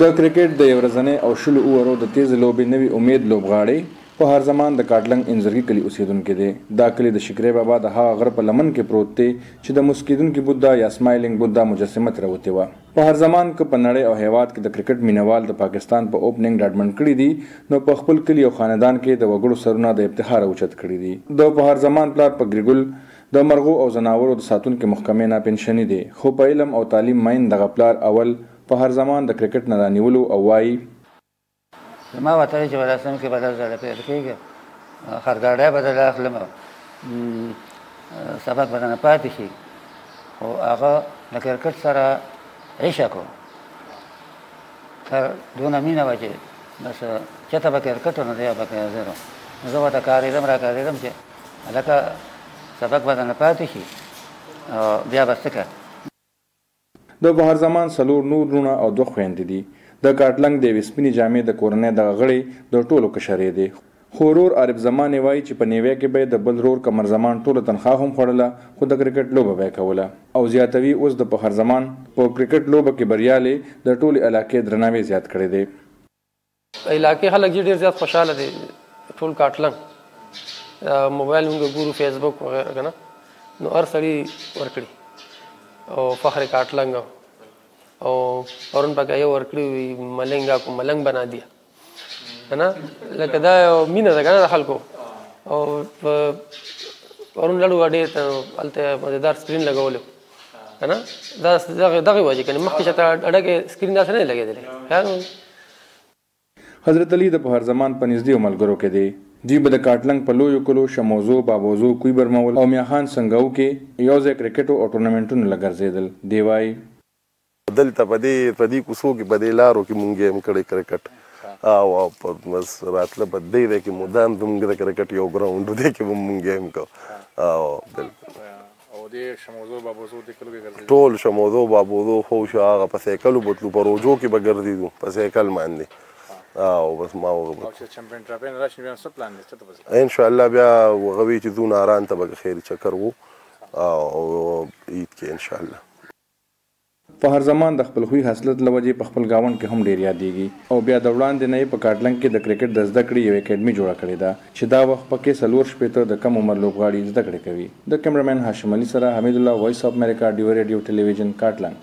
د کرکټ د یو ورځنۍ او شلو اوورو د تیز لوبې نوي امید لوبغاړی په هر زمان د کاټلنګ انځرګي کلی اوسیدونکو دی. دا کلی د شکرې بابا د هغه غره په لمن کې پروت دی چې د مسکیدونکي بودا یا سمایلینګ بودا مجسمه ترې وتې وه. په هر زمان کې په نړۍ او هیواد کې د کرکټ مینوال د پاکستان په اوپننګ ډاډمن کړي دي نو په خپل کلی او خاندان کې د وګړو سرونه د افتخار اوچت کړي دي. د په هر زمان پلار په ګریګل د مرغو او زناورو د ساتونکو محکمې نه پنشنی دی خو په علم او تعلیم مین دغه پلار اول په هر زمان د کرکټ نه رانیولو او وایي زما وطن چې ولاسم کې بدل زړه پیدا کېږي خرګاډی بدل اخلم سبق بدنه پاتې شي خو هغه د کرکټ سره عشق و تر دونه مینه وه چې بس چېرته به کرکټ نو دی به زه زه ورته کارېدم را کارېدم چې هلکه سبق بدنه پاتې شي بیا به څه کوه. د بهر زمان څلور نور وروڼه او دوه خویندې دي. د کاټلنګ د یوې سپینې جامې د کورنۍ دغه غړی د ټولو کشرې دی خو ورور عارف زمان وایي چې په نیویه کې به د بل ورور قمر زمان ټوله تنخواه هم خوړله خو د کرکټ لوبه به یې کوله او زیاتوي اوس د بهر زمان په کرکټ لوبه کې بریالی د ټولې علاقې درناوی زیات کړی دی. علاقې خلک ډېر زیات خوشحاله دي ټول کاټلنګ موبایل موږ ګورو فیسبوک وغیره که نه نو هر سړي ورکړي او فخر کاټلنګ او پرون پکې یو ورکړي وي ملنګ کو ملنګ بنا دیا ہے نا لکه دا یو مینه ده که نه د خلکو او پرون لړو ډېر هلته مزېدار سکرین لګولی که نه دا دغې وجې که نه مخکې چې ته اډه کې سکرین داسې نه دی لګېدلی. حضرت علي د بهر زمان په نږدې ملګرو کې دی. دوی به د کاټلنګ په لویو کلو شموزو بابوزو کوی برمول او میاخان سنګاو کې یو ځای کرکټو او ټورنمنټونو له ګرځېدل. دی وایي دلته په دې کوڅو کې په دې لارو کې مونږ ګیم کړی کرکټ او بس راتله په دې دی کې مدام زموږ د کرکټ یو ګراونډ دی کې به مونږ ګیم کوو او بالکل او دې شموزو بابوزو دې کلو کې ګرځېدل ټول شموزو بابوزو خو شو هغه په سایکلو بوتلو په روجو کې به ګرځېدو په سایکل باندې او بس ما او چې چمپیون ټرافین راشي بیا څه پلان دی څه ته ان شاء الله بیا هغه چې زو ناران ته به خیر چکر وو او عید کې ان شاء الله. په هر زمان د خپل خوی حاصلت لوجې په خپل گاوند کې هم ډیر یادېږي او بیا د وړاندې نه په کاټلنګ کې د کرکټ د زده کړې یو اکیډمي جوړه کړې ده چې دا وخت پکې څلور شپېته د کم عمر لوبغاړي زده کړې کوي. د کیمرامین هاشم علي سره حمید الله وایس اف امریکا ډیو ریډیو ټلویزیون کاټلنګ.